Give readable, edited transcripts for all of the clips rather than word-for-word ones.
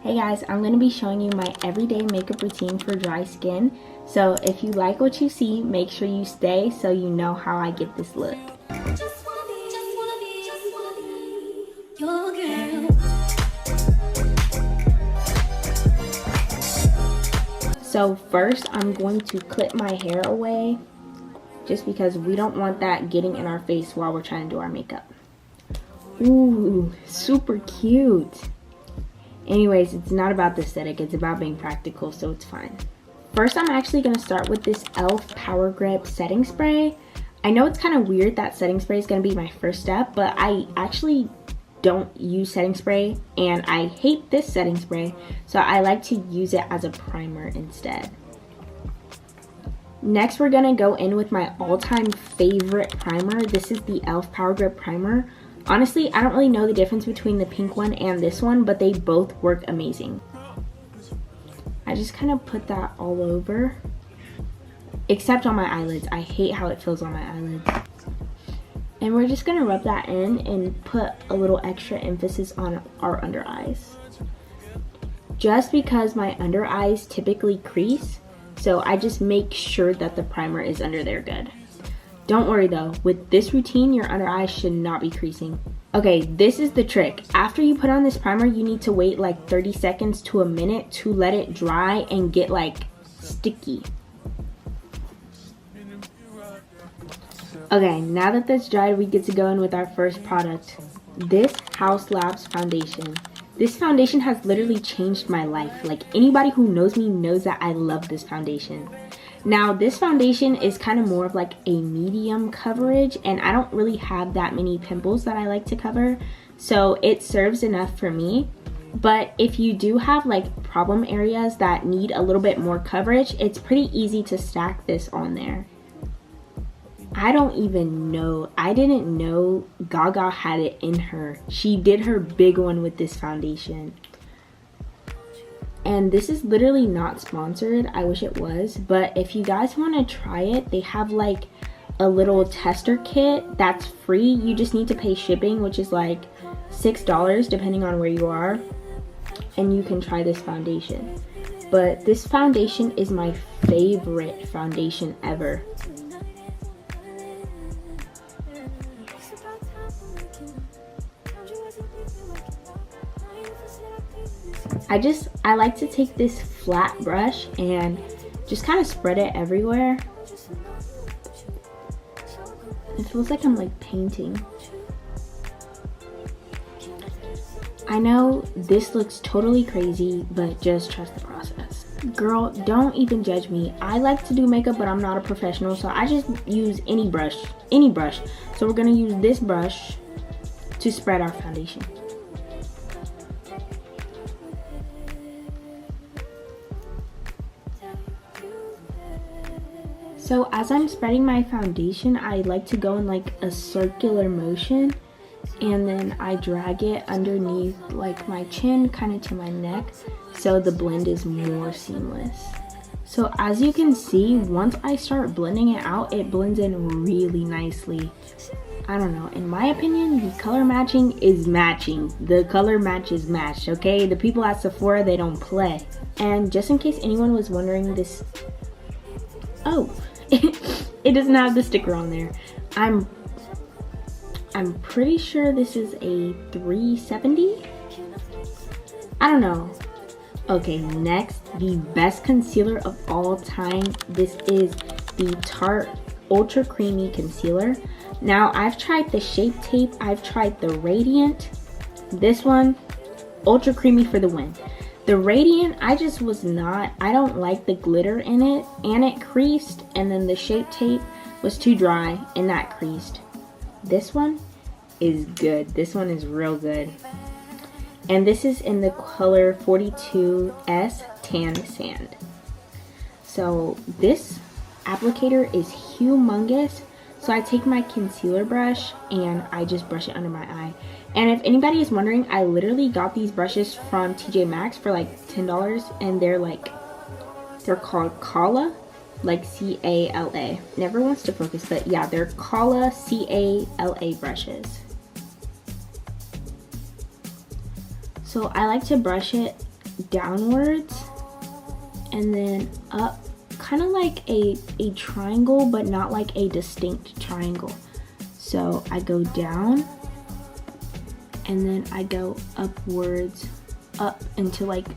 Hey guys, I'm going to be showing you my everyday makeup routine for dry skin. So if you like what you see, make sure you stay so you know how I get this look. So first I'm going to clip my hair away just because we don't want that getting in our face while we're trying to do our makeup. Ooh, super cute. Anyways, it's not about the aesthetic, it's about being practical, so it's fine. First, I'm actually going to start with this e.l.f. Power Grip setting spray. I know it's kind of weird that setting spray is going to be my first step, but I actually don't use setting spray, and I hate this setting spray, so I like to use it as a primer instead. Next, we're going to go in with my all-time favorite primer. This is the e.l.f. Power Grip Primer. Honestly, I don't really know the difference between the pink one and this one, but they both work amazing. I just kind of put that all over, except on my eyelids. I hate how it feels on my eyelids. And we're just going to rub that in and put a little extra emphasis on our under eyes. Just because my under eyes typically crease, so I just make sure that the primer is under there good. Don't worry though, with this routine, your under eyes should not be creasing. Okay, this is the trick. After you put on this primer, you need to wait like 30 seconds to a minute to let it dry and get like sticky. Okay, now that that's dried, we get to go in with our first product. This Haus Labs foundation. This foundation has literally changed my life. Like, anybody who knows me knows that I love this foundation. Now, this foundation is kind of more of like a medium coverage, and I don't really have that many pimples that I like to cover, so it serves enough for me. But if you do have like problem areas that need a little bit more coverage, it's pretty easy to stack this on there. I don't even know, I didn't know Gaga had it in her. She did her big one with this foundation. And this is literally not sponsored, I wish it was, but if you guys want to try it, they have like a little tester kit that's free. You just need to pay shipping, which is like $6 depending on where you are, and you can try this foundation. But this foundation is my favorite foundation ever. I like to take this flat brush and just kind of spread it everywhere. It feels like I'm like painting. I know this looks totally crazy, but just trust the process. Girl, don't even judge me. I like to do makeup, but I'm not a professional, so I just use any brush. So we're gonna use this brush to spread our foundation. So as I'm spreading my foundation, I like to go in like a circular motion, and then I drag it underneath like my chin, kind of to my neck, so the blend is more seamless. So as you can see, once I start blending it out, it blends in really nicely. I don't know, in my opinion, the color matching is matching. The color match is matched, okay? The people at Sephora, they don't play. And just in case anyone was wondering, this, oh, it doesn't have the sticker on there. I'm pretty sure this is a 370. I don't know. Okay, next, the best concealer of all time. This is the Tarte Ultra Creamy Concealer. Now, I've tried the Shape Tape, I've tried the Radiant. This one, Ultra Creamy for the win. The Radiant, I don't like the glitter in it, and it creased, and then the Shape Tape was too dry, and that creased. This one is good. This one is real good. And this is in the color 42S Tan Sand. So this applicator is humongous. So I take my concealer brush and I just brush it under my eye. And if anybody is wondering, I literally got these brushes from TJ Maxx for like $10, and they're called Kala, like C-A-L-A. Never wants to focus, but yeah, they're Kala C-A-L-A brushes. So I like to brush it downwards and then up, kind of like a triangle, but not like a distinct triangle. So I go down and then I go upwards, up into like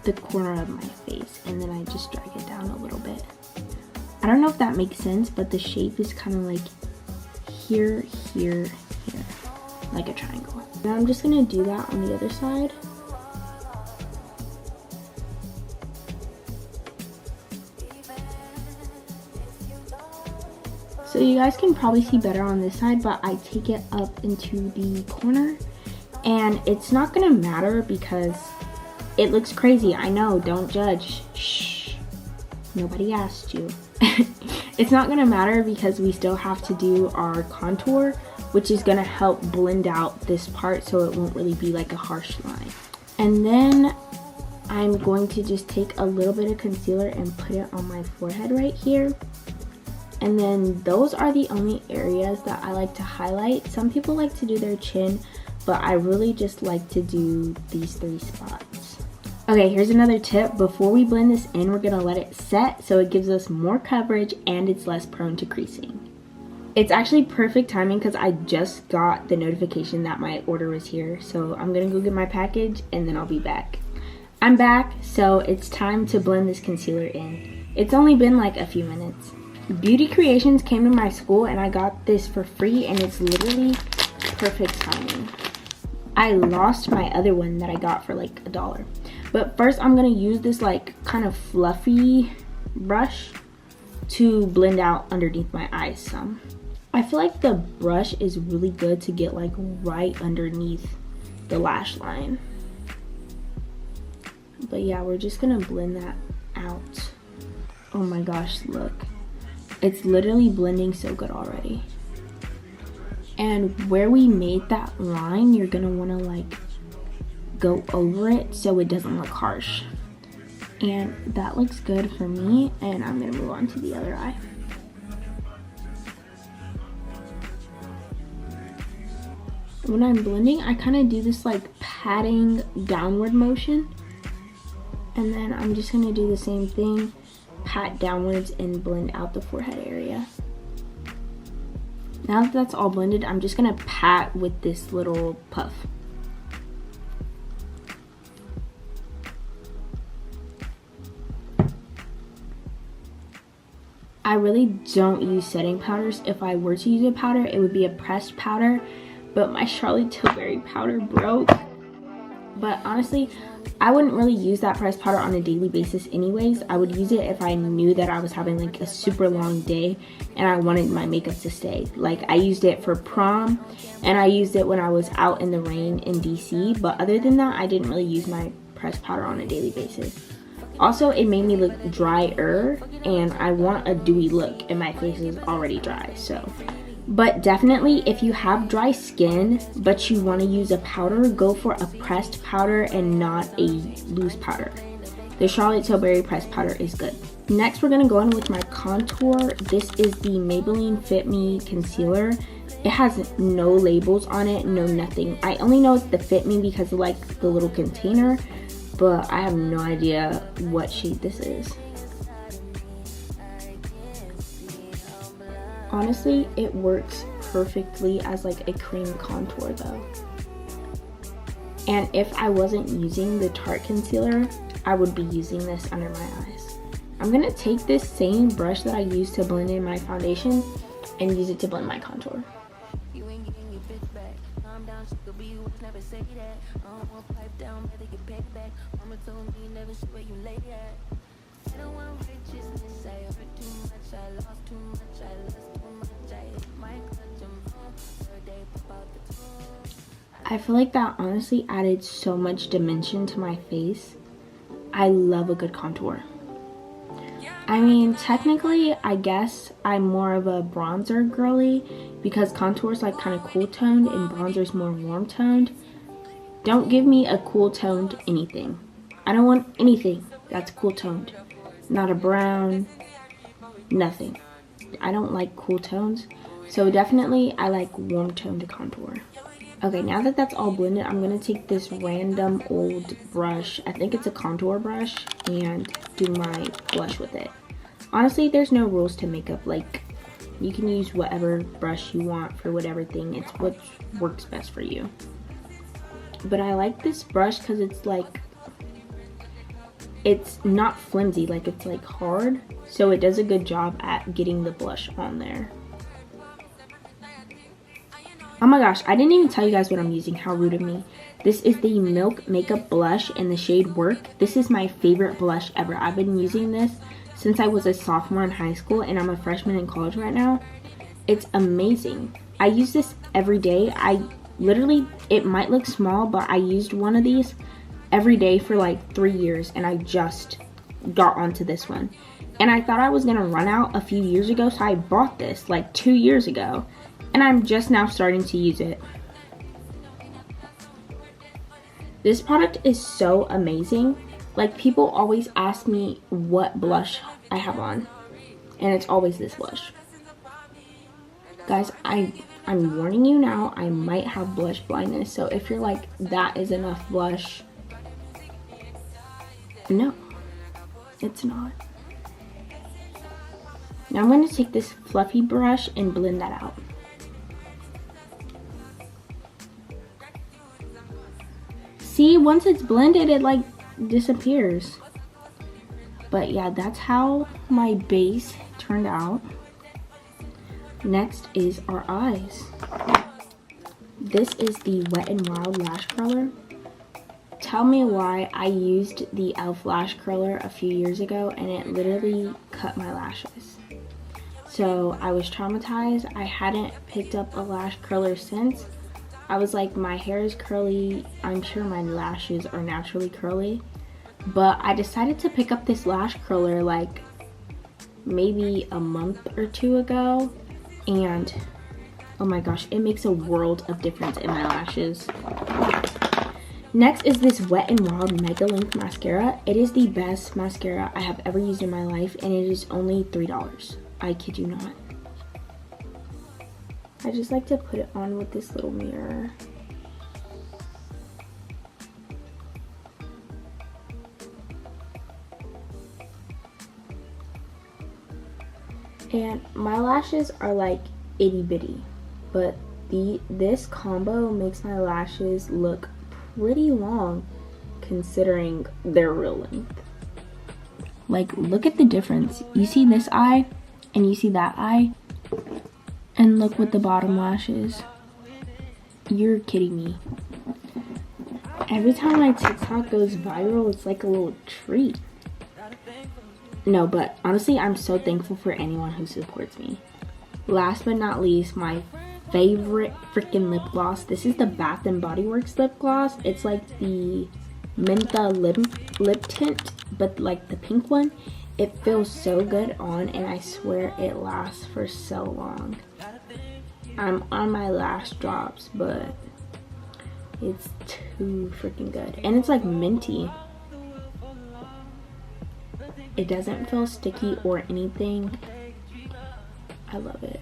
the corner of my face, and then I just drag it down a little bit. I don't know if that makes sense, but the shape is kind of like here, here, here, like a triangle. Now I'm just gonna do that on the other side. So you guys can probably see better on this side, but I take it up into the corner, and it's not gonna matter because it looks crazy. I know, don't judge. Shh, nobody asked you. It's not gonna matter because we still have to do our contour, which is gonna help blend out this part so it won't really be like a harsh line. And then I'm going to just take a little bit of concealer and put it on my forehead right here. And then those are the only areas that I like to highlight. Some people like to do their chin, but I really just like to do these 3 spots. Okay, here's another tip. Before we blend this in, we're gonna let it set so it gives us more coverage and it's less prone to creasing. It's actually perfect timing because I just got the notification that my order was here. So I'm gonna go get my package and then I'll be back. I'm back, so it's time to blend this concealer in. It's only been like a few minutes. Beauty Creations came to my school and I got this for free, and it's literally perfect timing. I lost my other one that I got for like $1. But first I'm gonna use this like kind of fluffy brush to blend out underneath my eyes some. I feel like the brush is really good to get like right underneath the lash line. But yeah, we're just gonna blend that out. Oh my gosh, look. It's literally blending so good already. And where we made that line, you're gonna wanna like go over it so it doesn't look harsh. And that looks good for me, and I'm gonna move on to the other eye. When I'm blending, I kind of do this like patting downward motion, and then I'm just gonna do the same thing, pat downwards and blend out the forehead area. Now that that's all blended, I'm just gonna pat with this little puff. I really don't use setting powders. If I were to use a powder, it would be a pressed powder, but my Charlotte Tilbury powder broke. But honestly, I wouldn't really use that pressed powder on a daily basis anyways. I would use it if I knew that I was having like a super long day and I wanted my makeup to stay. Like I used it for prom, and I used it when I was out in the rain in DC, but other than that, I didn't really use my pressed powder on a daily basis. Also, it made me look drier, and I want a dewy look, and my face is already dry, so. But definitely, if you have dry skin, but you want to use a powder, go for a pressed powder and not a loose powder. The Charlotte Tilbury pressed powder is good. Next, we're going to go in with my contour. This is the Maybelline Fit Me Concealer. It has no labels on it, no nothing. I only know it's the Fit Me because of like the little container, but I have no idea what shade this is. Honestly, it works perfectly as like a cream contour though. And if I wasn't using the Tarte concealer, I would be using this under my eyes. I'm gonna take this same brush that I used to blend in my foundation and use it to blend my contour. I feel like that honestly added so much dimension to my face. I love a good contour. I mean, technically, I guess I'm more of a bronzer girly because contour is like kind of cool toned and bronzer is more warm toned. Don't give me a cool toned anything. I don't want anything that's cool toned. Not a brown, nothing. I don't like cool tones. So definitely I like warm toned contour. Okay, now that that's all blended, I'm going to take this random old brush, I think it's a contour brush, and do my blush with it. Honestly, there's no rules to makeup. Like, you can use whatever brush you want for whatever thing. It's what works best for you. But I like this brush because it's like, it's not flimsy, like it's like hard. So it does a good job at getting the blush on there. Oh my gosh, I didn't even tell you guys what I'm using. How rude of me. This is the Milk Makeup Blush in the shade Work. This is my favorite blush ever. I've been using this since I was a sophomore in high school and I'm a freshman in college right now. It's amazing. I use this every day. I literally, it might look small, but I used one of these every day for like 3 years and I just got onto this one. And I thought I was gonna run out a few years ago, so I bought this like 2 years ago. And I'm just now starting to use it. This product is so amazing. Like, people always ask me what blush I have on, and it's always this blush. Guys, I'm warning you now, I might have blush blindness, so if you're like, that is enough blush, no, it's not. Now I'm going to take this fluffy brush and blend that out. See, once it's blended, it like disappears. But yeah, that's how my base turned out. Next is our eyes. This is the Wet n Wild lash curler. Tell me why I used the e.l.f. lash curler a few years ago and it literally cut my lashes. So I was traumatized. I hadn't picked up a lash curler since. I was like, my hair is curly, I'm sure my lashes are naturally curly, but I decided to pick up this lash curler like maybe a month or two ago, and oh my gosh, it makes a world of difference in my lashes. Next is this Wet n Wild Mega Length Mascara. It is the best mascara I have ever used in my life, and it is only $3. I kid you not. I just like to put it on with this little mirror. And my lashes are like itty bitty, but this combo makes my lashes look pretty long considering their real length. Like, look at the difference. You see this eye and you see that eye? And look what the bottom lash is. You're kidding me. Every time my TikTok goes viral, it's like a little treat. No, but honestly, I'm so thankful for anyone who supports me. Last but not least, my favorite freaking lip gloss. This is the Bath & Body Works lip gloss. It's like the Mentha lip tint, but like the pink one. It feels so good on, and I swear it lasts for so long. I'm on my last drops, but it's too freaking good. And it's like minty. It doesn't feel sticky or anything. I love it.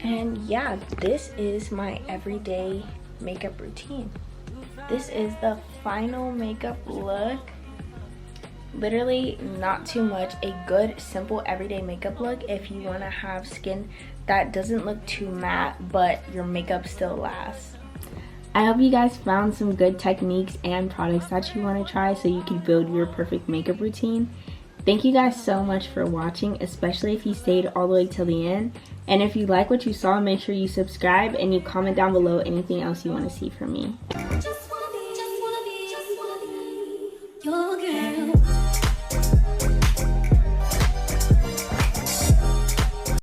And yeah, this is my everyday makeup routine. This is the final makeup look. Literally not too much. A good, simple, everyday makeup look if you want to have skin that doesn't look too matte, but your makeup still lasts. I hope you guys found some good techniques and products that you want to try so you can build your perfect makeup routine. Thank you guys so much for watching, especially if you stayed all the way till the end. And if you like what you saw, make sure you subscribe and you comment down below anything else you want to see from me. Just wanna be your girl.